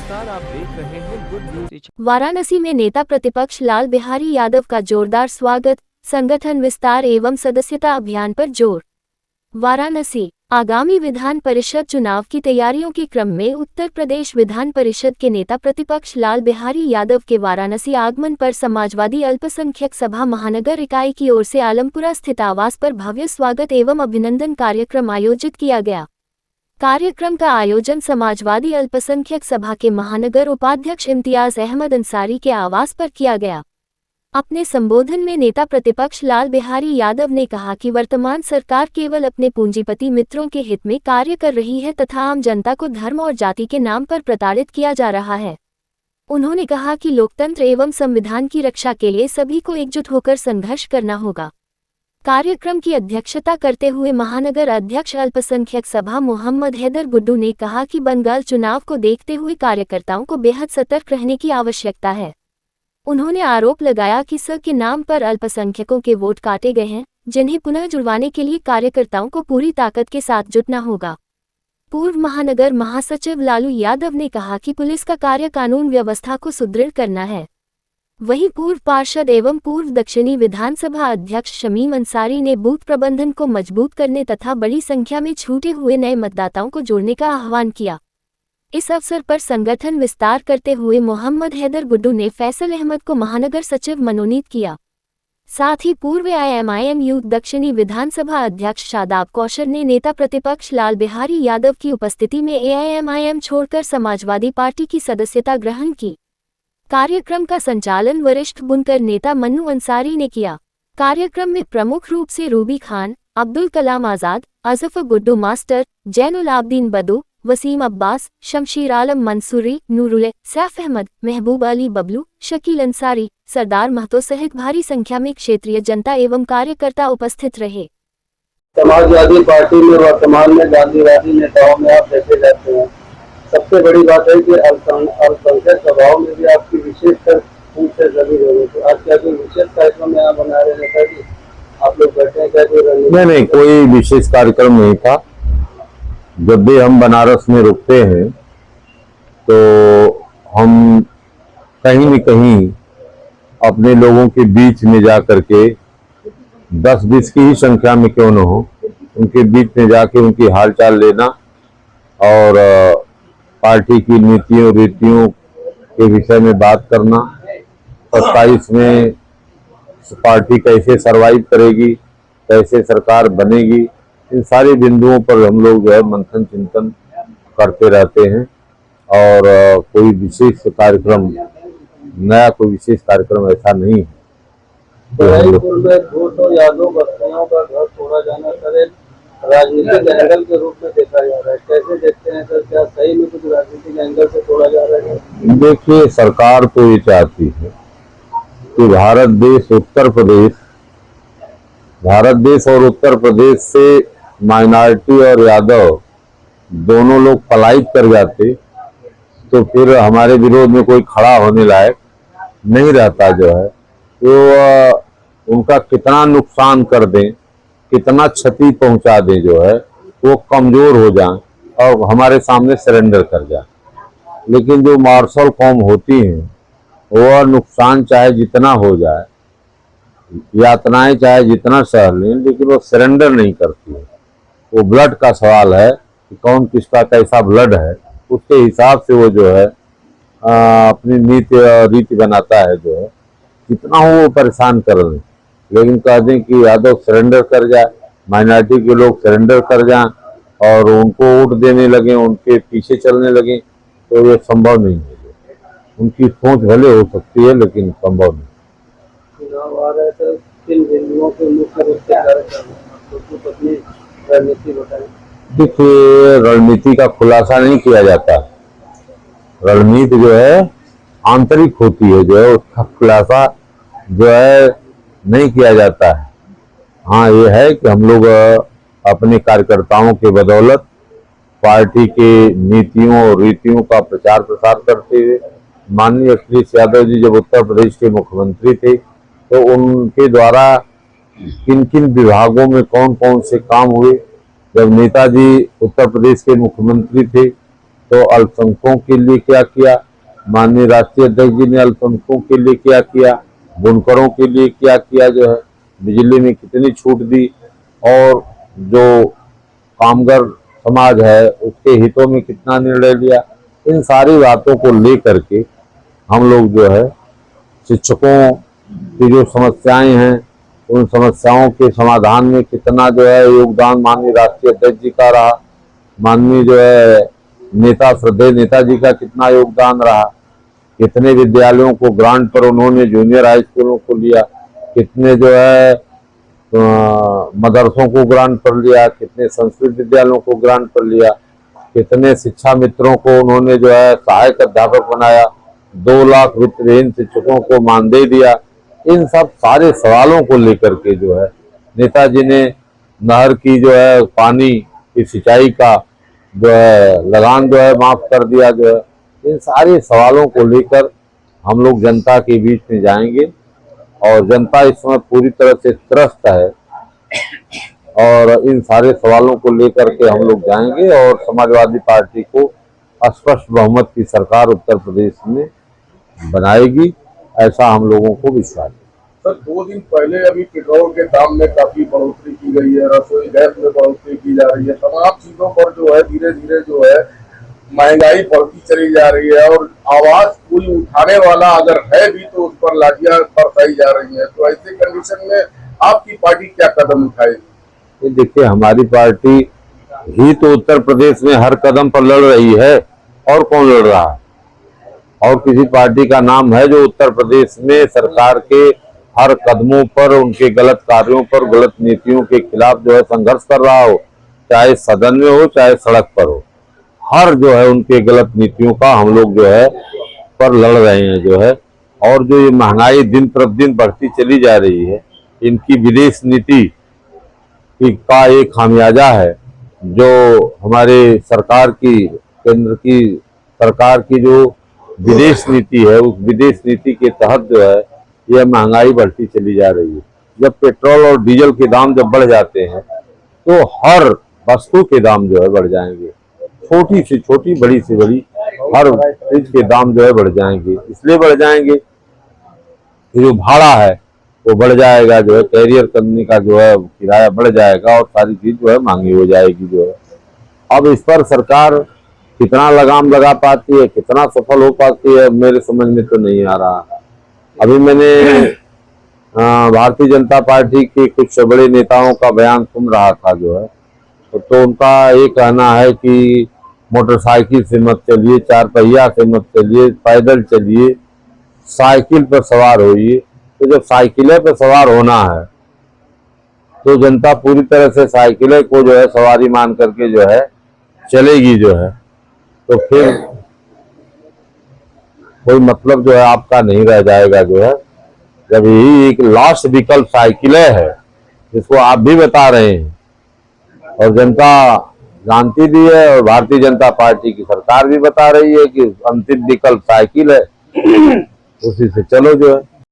नमस्कार, आप देख रहे हैं गुड न्यूज। वाराणसी में नेता प्रतिपक्ष लाल बिहारी यादव का जोरदार स्वागत, संगठन विस्तार एवं सदस्यता अभियान पर जोर। वाराणसी आगामी विधान परिषद चुनाव की तैयारियों के क्रम में उत्तर प्रदेश विधान परिषद के नेता प्रतिपक्ष लाल बिहारी यादव के वाराणसी आगमन पर समाजवादी अल्पसंख्यक सभा महानगर इकाई की ओर से आलमपुरा स्थित आवास पर भव्य स्वागत एवं अभिनंदन कार्यक्रम आयोजित किया गया। कार्यक्रम का आयोजन समाजवादी अल्पसंख्यक सभा के महानगर उपाध्यक्ष इम्तियाज अहमद अंसारी के आवास पर किया गया। अपने संबोधन में नेता प्रतिपक्ष लाल बिहारी यादव ने कहा कि वर्तमान सरकार केवल अपने पूंजीपति मित्रों के हित में कार्य कर रही है तथा आम जनता को धर्म और जाति के नाम पर प्रताड़ित किया जा रहा है। उन्होंने कहा कि लोकतंत्र एवं संविधान की रक्षा के लिए सभी को एकजुट होकर संघर्ष करना होगा। कार्यक्रम की अध्यक्षता करते हुए महानगर अध्यक्ष अल्पसंख्यक सभा मोहम्मद हैदर गुड्डू ने कहा कि बंगाल चुनाव को देखते हुए कार्यकर्ताओं को बेहद सतर्क रहने की आवश्यकता है। उन्होंने आरोप लगाया कि स के नाम पर अल्पसंख्यकों के वोट काटे गए हैं, जिन्हें पुनः जुड़वाने के लिए कार्यकर्ताओं को पूरी ताकत के साथ जुटना होगा। पूर्व महानगर महासचिव लालू यादव ने कहा कि पुलिस का कार्य कानून व्यवस्था को सुदृढ़ करना है। वहीं पूर्व पार्षद एवं पूर्व दक्षिणी विधानसभा अध्यक्ष शमीम अंसारी ने बूथ प्रबंधन को मजबूत करने तथा बड़ी संख्या में छूटे हुए नए मतदाताओं को जोड़ने का आह्वान किया। इस अवसर पर संगठन विस्तार करते हुए मोहम्मद हैदर गुड्डू ने फैसल अहमद को महानगर सचिव मनोनीत किया। साथ ही पूर्व AIMIM यूथ दक्षिणी विधानसभा अध्यक्ष शादाब कौशर ने नेता प्रतिपक्ष लाल बिहारी यादव की उपस्थिति में AIMIM छोड़कर समाजवादी पार्टी की सदस्यता ग्रहण की। कार्यक्रम का संचालन वरिष्ठ बुनकर नेता मन्नू अंसारी ने किया। कार्यक्रम में प्रमुख रूप से रूबी खान, अब्दुल कलाम आजाद, अजफर गुड्डू मास्टर, जैनुल आबदीन बदू, वसीम अब्बास, शमशीर आलम मंसूरी, नूरुल सैफ अहमद, महबूब अली बबलू, शकील अंसारी, सरदार महतो सहित भारी संख्या में क्षेत्रीय जनता एवं कार्यकर्ता उपस्थित रहे। समाजवादी पार्टी में वर्तमान में गांधीवादी नेताओं में आप देखे जाते हैं। सबसे बड़ी बात है कि अल्पसंख्यक सभाओं में भी आपकी विशेषकर उनसे जमीन होगी। तो आज क्या कोई विशेष कार्यक्रम यहाँ बना रहे नेता जी? आप लोग बैठे हैं क्या? नहीं, कोई विशेष कार्यक्रम नहीं था। जब भी हम बनारस में रुकते हैं तो हम कहीं न कहीं अपने लोगों के बीच में जा करके 10-20 की ही संख्या में क्यों न हो, उनके बीच में जाके उनकी हालचाल लेना और पार्टी की नीतियों रीतियों के विषय में बात करना, 27 में पार्टी कैसे सरवाइव करेगी, कैसे सरकार बनेगी, इन सारे बिंदुओं पर हम लोग जो है मंथन चिंतन करते रहते हैं। और कोई विशेष कार्यक्रम, नया कोई विशेष कार्यक्रम ऐसा नहीं है। राजनीतिक एंगल के रूप में देखा जा रहा है, कैसे देखते हैं सर? क्या सही में कुछ राजनीतिक एंगल से तोड़ा जा रहा है? देखिए, सरकार तो ये चाहती है कि भारत देश और उत्तर प्रदेश से माइनॉरिटी और यादव दोनों लोग पलायित कर जाते तो फिर हमारे विरोध में कोई खड़ा होने लायक नहीं रहता। जो है तो उनका कितना नुकसान कर दें, कितना क्षति पहुंचा दें, जो है वो कमजोर हो जाएं और हमारे सामने सरेंडर कर जाएं। लेकिन जो मार्शल कौम होती हैं वह नुकसान चाहे जितना हो जाए, यातनाएं चाहे जितना सह लें, लेकिन वो सरेंडर नहीं करती है। वो ब्लड का सवाल है कि कौन किसका कैसा ब्लड है, उसके हिसाब से वो जो है अपनी रीति बनाता है। जो है कितना हो वो परेशान कर लें, लेकिन कह दें कि यादव सरेंडर कर जाए, माइनॉरिटी के लोग सरेंडर कर जाएं और उनको वोट देने लगे, उनके पीछे चलने लगे, तो ये संभव नहीं है। उनकी सोच भले हो सकती है लेकिन संभव नहीं। चुनाव आ रहे थे, किन बिंदुओं के मुख्य रूप से अपनी रणनीति बताएं। देखिए, रणनीति का खुलासा नहीं किया जाता। रणनीति जो है आंतरिक होती है, जो है उसका खुलासा जो है नहीं किया जाता है। हाँ, ये है कि हम लोग अपने कार्यकर्ताओं के बदौलत पार्टी के नीतियों और रीतियों का प्रचार प्रसार करते हुए, माननीय अखिलेश यादव जी जब उत्तर प्रदेश के मुख्यमंत्री थे तो उनके द्वारा किन किन विभागों में कौन कौन से काम हुए, जब नेताजी उत्तर प्रदेश के मुख्यमंत्री थे तो अल्पसंख्यकों के लिए क्या किया, माननीय राष्ट्रीय अध्यक्ष जी ने अल्पसंख्यकों के लिए क्या किया, बुनकरों के लिए क्या किया, जो है बिजली में कितनी छूट दी, और जो कामगार समाज है उसके हितों में कितना निर्णय लिया। इन सारी बातों को लेकर के हम लोग जो है शिक्षकों की जो समस्याएं हैं उन समस्याओं के समाधान में कितना जो है योगदान माननीय राष्ट्रीय अध्यक्ष जी का रहा, माननीय जो है नेता श्रद्धेय नेताजी का कितना योगदान रहा, कितने विद्यालयों को ग्रांट पर उन्होंने जूनियर हाई स्कूलों को लिया, कितने जो है मदरसों को ग्रांट पर लिया, कितने संस्कृत विद्यालयों को ग्रांट पर लिया, कितने शिक्षा मित्रों को उन्होंने जो है सहायक अध्यापक बनाया, 2 लाख वित्तविहीन शिक्षकों को मानदेय दिया। इन सब सारे सवालों को लेकर के जो है नेताजी ने नहर की जो है पानी की सिंचाई का जो है लगान जो है माफ कर दिया। जो है इन सारे सवालों को लेकर हम लोग जनता के बीच में जाएंगे और जनता इस समय पूरी तरह से त्रस्त है और इन सारे सवालों को लेकर के हम लोग जाएंगे और समाजवादी पार्टी को स्पष्ट बहुमत की सरकार उत्तर प्रदेश में बनाएगी, ऐसा हम लोगों को विश्वास है। सर 2 दिन पहले अभी पेट्रोल के दाम में काफी बढ़ोतरी की गई है, रसोई गैस में बढ़ोतरी की जा रही है, तमाम चीजों पर जो है धीरे धीरे जो है महंगाई बढ़ती चली जा रही है और आवाज कोई उठाने वाला अगर है भी तो उस पर लाठियां बरसाई जा रही है। तो ऐसे कंडीशन में आपकी पार्टी क्या कदम उठाएगी? ये देखिए, हमारी पार्टी ही तो उत्तर प्रदेश में हर कदम पर लड़ रही है, और कौन लड़ रहा है? और किसी पार्टी का नाम है जो उत्तर प्रदेश में सरकार के हर कदमों पर, उनके गलत कार्यों पर, गलत नीतियों के खिलाफ जो है संघर्ष कर रहा हो, चाहे सदन में हो चाहे सड़क पर हो? हर जो है उनके गलत नीतियों का हम लोग जो है पर लड़ रहे हैं जो है। और जो ये महंगाई दिन प्रतिदिन बढ़ती चली जा रही है, इनकी विदेश नीति का एक खामियाजा है जो हमारे सरकार की, केंद्र की सरकार की जो विदेश नीति है, उस विदेश नीति के तहत जो है यह महंगाई बढ़ती चली जा रही है। जब पेट्रोल और डीजल के दाम जब बढ़ जाते हैं तो हर वस्तु के दाम जो है बढ़ जाएंगे, छोटी से छोटी, बड़ी से बड़ी हर चीज के दाम जो है बढ़ जाएंगे। इसलिए बढ़ जाएंगे कि जो भाड़ा है वो बढ़ जाएगा, जो है कैरियर करने का जो है किराया बढ़ जाएगा और सारी चीज जो है महंगी हो जाएगी जो है। अब इस पर सरकार कितना लगाम लगा पाती है, कितना सफल हो पाती है, मेरे समझ में तो नहीं आ रहा। अभी मैंने भारतीय जनता पार्टी के कुछ बड़े नेताओं का बयान सुन रहा था जो है, तो उनका ये कहना है कि मोटरसाइकिल से मत चलिए, 4 पहिया से मत चलिए, पैदल चलिए, साइकिल पर सवार होइए। तो जब साइकिलें पर सवार होना है तो जनता पूरी तरह से साइकिलें को जो है सवारी मान करके जो है चलेगी जो है, तो फिर कोई मतलब जो है आपका नहीं रह जाएगा जो है। जब यही एक लास्ट विकल्प साइकिलें है, जिसको आप भी बता रहे हैं और जनता जानती भी है और भारतीय जनता पार्टी की सरकार भी बता रही है कि अंतिम विकल्प साइकिल है, उसी से चलो जो है।